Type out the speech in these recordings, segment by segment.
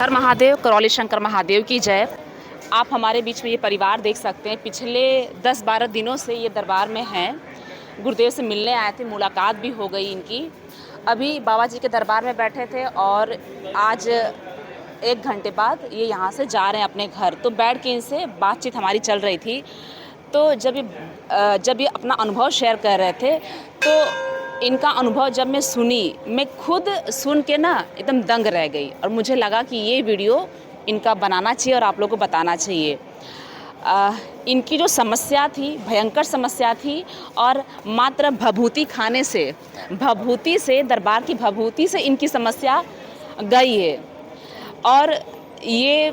हर महादेव, करौली शंकर महादेव की जय। आप हमारे बीच में ये परिवार देख सकते हैं, पिछले 10-12 दिनों से ये दरबार में हैं। गुरुदेव से मिलने आए थे, मुलाकात भी हो गई इनकी। अभी बाबा जी के दरबार में बैठे थे और आज 1 घंटे बाद ये यहाँ से जा रहे हैं अपने घर। तो बैठ के इनसे बातचीत हमारी चल रही थी। तो जब ये अपना अनुभव शेयर कर रहे थे, तो इनका अनुभव जब मैं सुनी, मैं खुद सुन के ना एकदम दंग रह गई और मुझे लगा कि ये वीडियो इनका बनाना चाहिए और आप लोगों को बताना चाहिए। इनकी जो समस्या थी, भयंकर समस्या थी और मात्र भभूति से दरबार की भभूति से इनकी समस्या गई है। और ये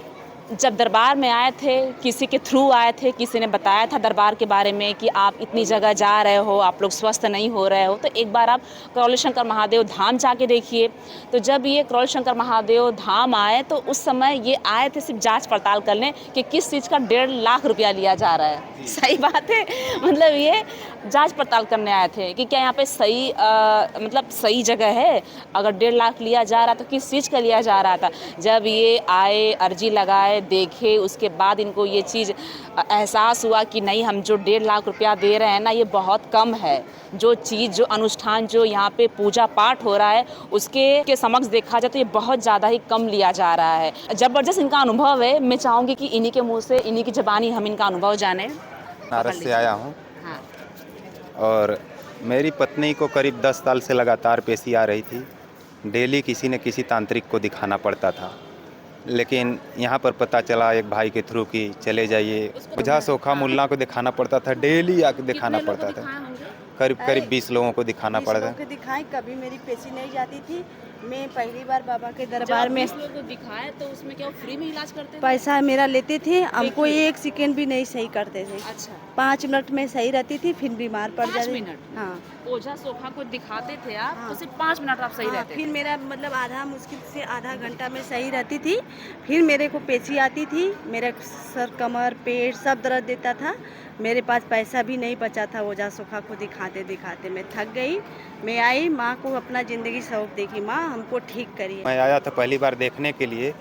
जब दरबार में आए थे, किसी के थ्रू आए थे, किसी ने बताया था दरबार के बारे में कि आप इतनी जगह जा रहे हो, आप लोग स्वस्थ नहीं हो रहे हो, तो एक बार आप करौली शंकर महादेव धाम जाके देखिए। तो जब ये करौली शंकर महादेव धाम आए तो उस समय ये आए थे सिर्फ जांच पड़ताल करने कि किस चीज़ का 1.5 लाख रुपया लिया जा रहा है। सही बात है, मतलब ये जांच पड़ताल करने आए थे कि क्या यहाँ पे सही जगह है। अगर 1.5 लाख लिया जा रहा तो किस चीज़ का लिया जा रहा था। जब ये आए, अर्जी लगाए, देखे, उसके बाद इनको ये चीज़ एहसास हुआ कि नहीं, हम जो 1.5 लाख रुपया दे रहे हैं ना, ये बहुत कम है। जो अनुष्ठान जो यहाँ पे पूजा पाठ हो रहा है उसके समक्ष देखा जाए तो ये बहुत ज़्यादा ही कम लिया जा रहा है। ज़बरदस्त इनका अनुभव है। मैं चाहूँगी कि इन्हीं के मुँह से, इन्हीं की ज़बानी हम इनका अनुभव जाने। बनारस से आया हूँ। हाँ। और मेरी पत्नी को करीब 10 साल से लगातार पेशी आ रही थी। डेली किसी न किसी तांत्रिक को दिखाना पड़ता था, लेकिन यहाँ पर पता चला एक भाई के थ्रू कि चले जाइए। ओझा सोखा मुल्ला को दिखाना पड़ता था, डेली आके दिखाना पड़ता था। करीब 20 लोगों को दिखाना पड़ता था। दिखाई, कभी मेरी पेशी नहीं जाती थी। मैं पहली बार बाबा के दरबार में दिखाए तो उसमें क्या फ्री में इलाज करते थे? पैसा मेरा लेते थे, हमको 1 सेकेंड भी नहीं सही करते थे। अच्छा। 5 मिनट में सही रहती थी, फिर बीमार पड़ जाती। 5 मिनट? हाँ। ओझा सोखा को दिखाते थे आप? हाँ। तो सिर्फ 5 मिनट आप सही रहते थे? फिर मेरा मतलब मुश्किल से आधा घंटा में सही रहती थी। फिर मेरे को पेशी आती थी, मेरा सर, कमर, पेट सब दर्द देता था। मेरे पास पैसा भी नहीं बचा था। ओझा सोखा को दिखाते दिखाते मैं थक गई। मैं आई, माँ को अपना ज़िंदगी शौक देखी, माँ हमको ठीक करिए। मैं आया था पहली बार देखने के लिए,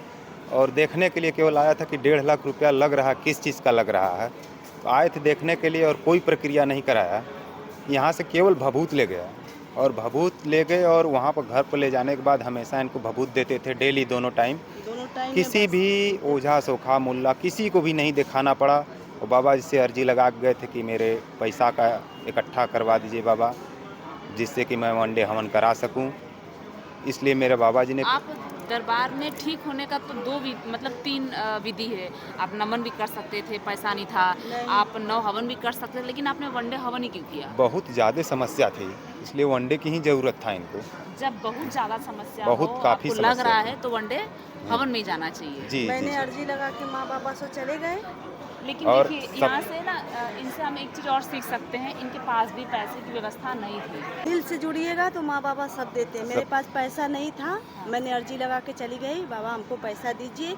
और देखने के लिए केवल आया था कि 1.5 लाख रुपया लग रहा है, किस चीज़ का लग रहा है। तो आए थे देखने के लिए और कोई प्रक्रिया नहीं कराया। यहाँ से केवल भभूत ले गया और भभूत ले गए, और वहाँ पर घर पर ले जाने के बाद हमेशा इनको भभूत देते थे डेली, दोनों टाइम। किसी भी ओझा सोखा मुल्ला किसी को भी नहीं दिखाना पड़ा। और बाबा जी से अर्जी लगा गए थे कि मेरे पैसा का इकट्ठा करवा दीजिए बाबा, जिससे कि मैं 1 डे हवन करा सकूं। इसलिए मेरे बाबा जी ने। आप दरबार में ठीक होने का तो 3 विधि है। आप नमन भी कर सकते थे, पैसा नहीं था। आप 9 हवन भी कर सकते थे, लेकिन आपने 1 डे हवन ही क्यों किया? बहुत ज़्यादा समस्या थी, इसलिए 1 डे की ही ज़रूरत था इनको। जब बहुत ज़्यादा समस्या बहुत हो, काफ़ी आपको लग समस्या रहा थी। है तो 1 डे हवन में ही जाना चाहिए। जी मैंने जी। अर्जी लगा के माँ बाबा से चले गए। लेकिन और देखिए, यहाँ से ना इनसे हम एक चीज़ और सीख सकते हैं, इनके पास भी पैसे की व्यवस्था नहीं थी। दिल से जुड़िएगा तो माँ बाबा सब देते हैं। मेरे पास पैसा नहीं था, मैंने अर्जी लगा के चली गई, बाबा हमको पैसा दीजिए।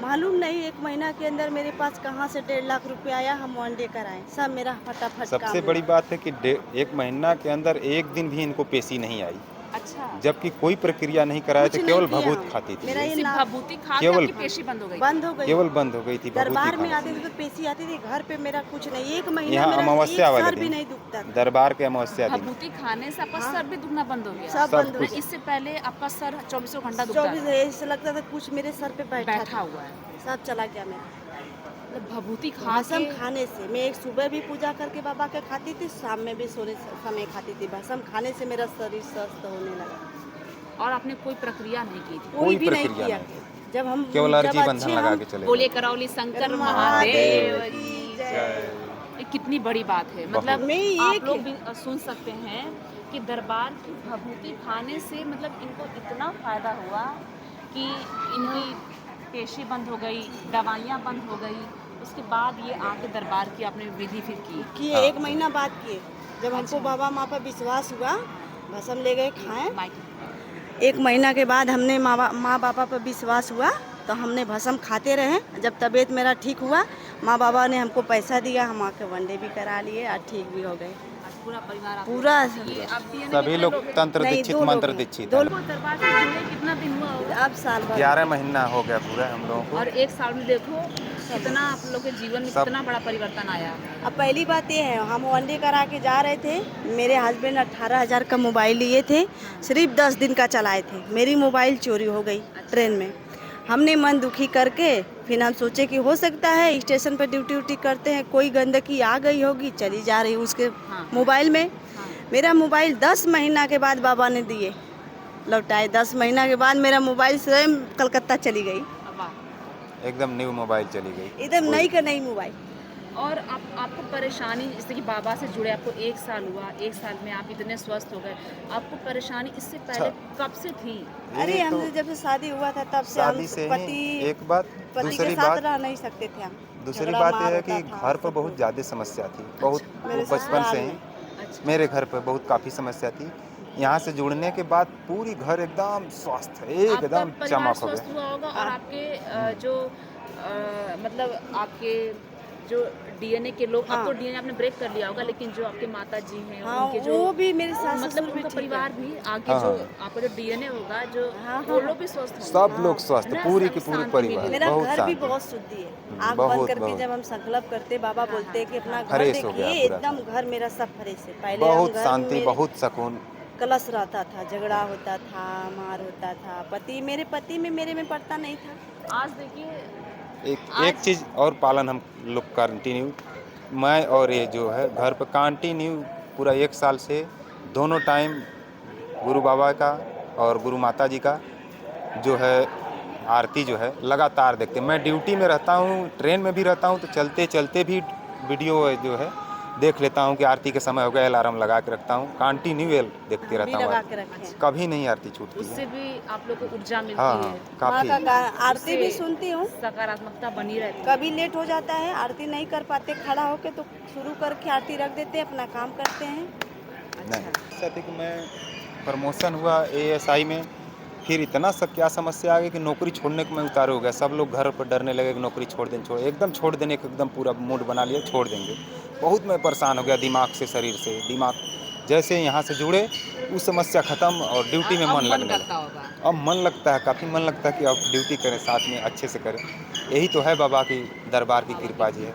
मालूम नहीं 1 महीना के अंदर मेरे पास कहाँ से 1.5 लाख रुपया आया। हम 1 डे कराएं, सब मेरा फटाफट काम सबसे हुआ। बड़ी बात है कि 1 महीना के अंदर 1 दिन भी इनको पेशी नहीं आई, अच्छा। जबकि कोई प्रक्रिया नहीं कराए थे, कुछ केवल नहीं किया भभूत हम। खाती थी। मेरा ये सिर्फ ना भभूति खा के केवल आपकी पेशी बंद हो गई? बंद हो गई। केवल बंद हो गई थी भभूति दरबार में खाने आते से। थे तो पेशी आती थी, घर पे मेरा कुछ नहीं। 1 महीना यहाँ मेरा अमावस्या एक वाले सर भी दिन, नहीं दुखता था। दरबार के अमावस्या दिन। भभूति खाने से आपका सर भी दुखना बंद हो गया? सब बंद हो कुछ। गया। इससे पहले आपका सर 24 घंटा दुखता 24 था? ऐसा लगता था कुछ मेरे सर पे बैठा हुआ है। सब चला गया मेरा। मतलब भभूति खा भस्म के खाने से मैं एक सुबह भी पूजा करके बाबा के खाती थी, शाम में भी सोने समय खाती थी। भस्म खाने से मेरा शरीर स्वस्थ होने लगा। और आपने कोई प्रक्रिया नहीं की थी? कोई भी नहीं प्रक्रिया किया। नहीं। जब हम केवल अर्जी जब बंधन अच्छे लगा हम के चले बोले गए। करौली शंकर महादेव महादेव की की जय। जय। ये कितनी बड़ी बात है। मतलब मैं आप एक- लोग भी सुन सकते हैं कि दरबार की भभूति खाने से मतलब इनको इतना फायदा हुआ कि इनकी पेशी बंद हो गई, दवाइयाँ बंद हो गई। उसके बाद ये आके दरबार की आपने विधि फिर की? किए हाँ। 1 महीना बाद किए। जब हमको बाबा माँ पर विश्वास हुआ, भस्म ले गए खाएं। माइक 1 महीना के बाद हमने माँ बाबा पर विश्वास हुआ तो हमने भस्म खाते रहे। जब तबीयत मेरा ठीक हुआ, माँ बाबा ने हमको पैसा दिया, हम आके 1 डे भी करा लिए और ठीक भी हो गए। पूरा परिवार आप पूरा ये आप DNA सभी कितने लोग लोग हैं? तंत्र नहीं, दीक्षित दो लोग मंत्र हैं। दीक्षित दो हैं। वो दरबार से जुड़े कितना दिन हुआ होगा? अब साल भर 11 महीना हो गया पूरा हम लोगों और को। एक साल में देखो कितना आप लोग के जीवन में सब कितना बड़ा परिवर्तन आया। अब पहली बात ये है, हम वनडे करा के जा रहे थे। मेरे हस्बैंड 18,000 का मोबाइल लिए थे, सिर्फ 10 दिन का चलाए थे। मेरी मोबाइल चोरी हो गई ट्रेन में। हमने मन दुखी करके फिर हम सोचे कि हो सकता है स्टेशन पर ड्यूटी उटी करते हैं, कोई गंदगी आ गई होगी, चली जा रही उसके हाँ। मोबाइल में। हाँ। मेरा मोबाइल 10 महीना के बाद बाबा ने दिए, लौटाए। 10 महीना के बाद मेरा मोबाइल स्वयं कलकत्ता चली गई, वाह। एकदम न्यू मोबाइल चली गई। एकदम नई का नई मोबाइल। और आपको परेशानी जैसे कि बाबा से जुड़े आपको 1 साल हुआ, 1 साल में आप इतने स्वस्थ हो गए, आपको परेशानी इससे पहले कब से थी? अरे ये हमसे तो जब से शादी हुआ था तब से हम शादी से पति ही एक बात, पति दूसरी के साथ बात रह नहीं सकते थे हम। दूसरी झगड़ा बात मार यह है कि होता था, घर पर सब बहुत कुछ। ज़्यादा समस्या थी, बहुत मेरे बचपन ससुराल से ही में। अच्छा। मेरे घर पर बहुत काफ़ी समस्या थी। यहाँ से जुड़ने के बाद पूरी घर एकदम स्वस्थ है, आपका एकदम परिवार चमक हो स्वस्थ गया। हुआ होगा और हाँ। आपके जो मतलब आपके जो डीएनए के लोग, हाँ। अब तो डीएनए आपने ब्रेक कर लिया होगा, लेकिन जो आपके माता जी हैं हाँ, उनके जो वो भी मेरे सास मतलब ससुर भी उनका ठीक परिवार है। भी आगे हाँ, जो हाँ। आपका जो डीएनए होगा जो हाँ, वो हाँ। लोग भी स्वस्थ होंगे। सब हाँ। लोग स्वस्थ, है ना? पूरी सब की पूरी शांति परिवार मिलेगी। मेरा बहुत घर भी शांति। बहुत शुद्धि है। आँख बहुत, बंद करके बहुत। जब हम संकल्प करते, बाबा हाँ, बोलते हैं कि हाँ, अपना हाँ। घर फ्रेश हो गया देखिए, पूरा एकदम घर मेरा सब फ्रेश है। पहले हम बहुत घर शांति, में बहुत सुकून। कलश रहता था, झगड़ा होता था, मार होता था। मेरे पति में मेरे में पड़ता नहीं था। आज देखिए एक चीज़ और पालन हम लोग कंटिन्यू, मैं और ये जो है घर पर कंटिन्यू पूरा 1 साल से दोनों टाइम गुरु बाबा का और गुरु माता जी का जो है आरती जो है लगातार देखते हैं। मैं ड्यूटी में रहता हूँ, ट्रेन में भी रहता हूँ, तो चलते चलते भी वीडियो जो है देख लेता हूँ कि आरती के समय हो गया, अलार्म लगा के रखता हूँ, कंटिन्यू देखते हम भी रहता हूँ लगा आरती। के रखे हैं। कभी नहीं आरती छूटती उससे है। भी आप लोग को ऊर्जा मिलती हाँ है, हाँ, माँ काफ़ी। का आरती भी उससे सुनती हूँ। सकारात्मकता बनी रहती है। कभी लेट हो जाता है, आरती नहीं कर पाते खड़ा होके, तो शुरू करके आरती रख देते हैं, अपना काम करते हैं। नहीं, ऐसा था कि मैं प्रमोशन हुआ एएसआई में, फिर इतना सब क्या समस्या आ गई कि नौकरी छोड़ने को मैं उतारू हो गया। सब लोग घर पर डरने लगे कि नौकरी छोड़ दें, एकदम छोड़ देने का एकदम पूरा मूड बना लिया, छोड़ देंगे। बहुत मैं परेशान हो गया दिमाग से, शरीर से। दिमाग जैसे यहाँ से जुड़े उस समस्या ख़त्म और ड्यूटी में अब मन लगने करता लगा। होगा। अब मन लगता है, काफ़ी मन लगता है कि अब ड्यूटी करें, साथ में अच्छे से करें। यही तो है बाबा की दरबार की कृपा जी है,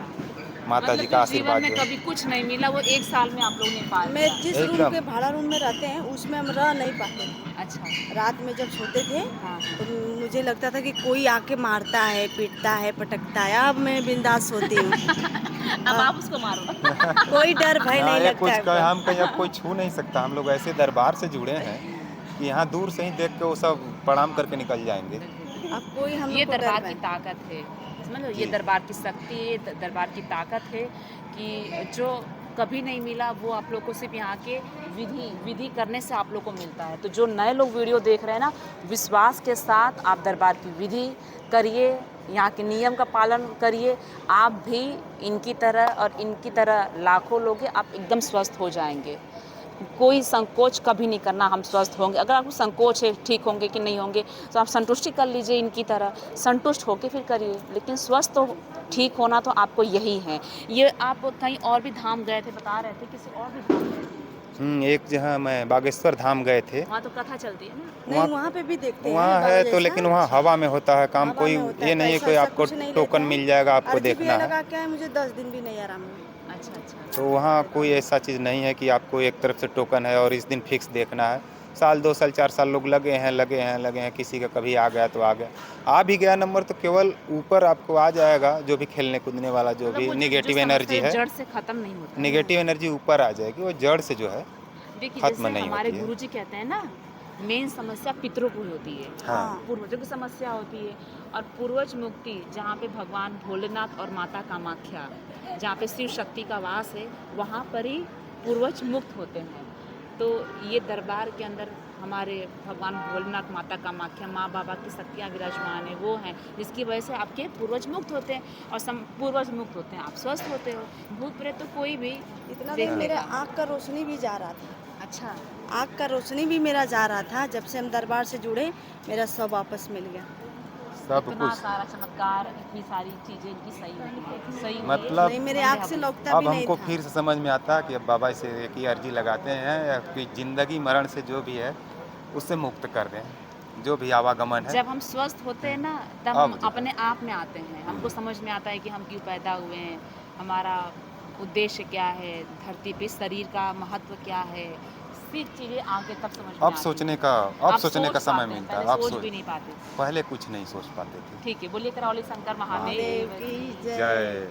माता जी मतलब का जो जीवन आशीर्वाद में जो है। कभी कुछ नहीं मिला वो 1 साल में आप लोग ने पा मैं लिया। जिस रूम एकदम। के भाड़ा रूम में रहते हैं उसमें हम रह नहीं पाते थे। अच्छा। रात में जब सोते थे हाँ, तो मुझे लगता था कि कोई आके मारता है, पीटता है, पटकता है। अब मैं बिंदास सोती हूँ। अब आप उसको मारो। कोई डर भय हाँ, नहीं ये लगता कुछ है कहे, अब। हम कहीं अब कोई छू नहीं सकता। हम लोग ऐसे दरबार से जुड़े हैं कि यहाँ दूर से ही देख के वो सब प्रणाम करके निकल जाएंगे। अब कोई हम ये लोग को डर दरबार भय की ताकत है, समझ लो, ये जी। दरबार की शक्ति है, ये दरबार की ताकत है कि जो कभी नहीं मिला वो आप लोग को सिर्फ यहाँ के विधि करने से आप लोग को मिलता है। तो जो नए लोग वीडियो देख रहे हैं ना, विश्वास के साथ आप दरबार की विधि करिए, यहाँ के नियम का पालन करिए, आप भी इनकी तरह और इनकी तरह लाखों लोग हैं, आप एकदम स्वस्थ हो जाएंगे। कोई संकोच कभी नहीं करना, हम स्वस्थ होंगे। अगर आपको संकोच है ठीक होंगे कि नहीं होंगे, तो आप संतुष्टि कर लीजिए इनकी तरह, संतुष्ट होके फिर करिए। लेकिन स्वस्थ तो ठीक होना तो आपको यही है। ये आप कहीं और भी धाम गए थे, बता रहे थे, किसी और भी धाम गए थे? एक जहाँ मैं बागेश्वर धाम गए थे, वहाँ तो कथा चलती है ना? नहीं, वहाँ पे भी देखते हैं वहाँ बाबा है तो, जैसा। लेकिन वहाँ हवा में होता है काम। हवा कोई में होता ये है, नहीं है पैसा कोई वैसा आपको कुछ नहीं टोकन लेते हैं। मिल जाएगा, आपको अर्जी देखना भी है। लगा के आए, मुझे 10 दिन भी नहीं आराम हुआ। अच्छा अच्छा। तो वहाँ कोई ऐसा चीज़ नहीं है कि आपको एक तरफ से टोकन है और इस दिन फिक्स देखना है। साल 2 साल 4 साल लोग लगे हैं, किसी का कभी आ गया तो आ गया। आ भी गया नंबर तो केवल ऊपर आपको आ जाएगा, जो भी खेलने कूदने वाला जो मतलब भी वो जो नेगेटिव समस्या एनर्जी है, जड़ से खत्म नहीं होता है। नेगेटिव एनर्जी ऊपर आ जाएगी, वो जड़ से जो है देखिए खत्म जैसे नहीं हमारे होती है। गुरुजी कहते हैं ना, मेन समस्या पितरों को होती है, हाँ। पूर्वजों की समस्या होती है। और पूर्वज मुक्ति जहाँ पे भगवान भोलेनाथ और माता कामाख्या, जहाँ पे शिव शक्ति का वास है, वहाँ पर ही पूर्वज मुक्त होते हैं। तो ये दरबार के अंदर हमारे भगवान भोलेनाथ, माता कामाख्या, माँ बाबा की शक्तियाँ विराजमान है, वो हैं जिसकी वजह से आपके पूर्वज मुक्त होते हैं। और पूर्वज मुक्त होते हैं, आप स्वस्थ होते हो। भूत प्रेत तो कोई भी इतना देख दिन मेरे लेगा। आँख का रोशनी भी जा रहा था। अच्छा। आँख का रोशनी भी मेरा जा रहा था। जब से हम दरबार से जुड़े, मेरा सब वापस मिल गया। सब इतना कुछ सारा चमत्कार, इतनी सारी चीजें इनकी सही हुई है, सही हुई है। मतलब नहीं मेरे आँख से लौकता अब भी नहीं हमको था। फिर से समझ में आता कि अब बाबा से एक ही अर्जी लगाते हैं या कि ज़िंदगी मरण से जो भी है उससे मुक्त कर दें, जो भी आवागमन है। जब हम स्वस्थ होते हैं ना तब हम अब जो है अपने आप में आते हैं, हमको समझ में आता है कि हम क्यों पैदा हुए हैं, हमारा उद्देश्य क्या है, धरती पे शरीर का महत्व क्या है, फिर चीज़ें आगे तब समझ में अब आती सोचने हैं। का अब आप सोचने सोच का समय पाते हैं, मिलता है। पहले अब सोच सोच भी नहीं पाते थे। पहले कुछ नहीं सोच पाते थे। ठीक है, बोलिए करौली शंकर महादेव महादेव की की जय। जय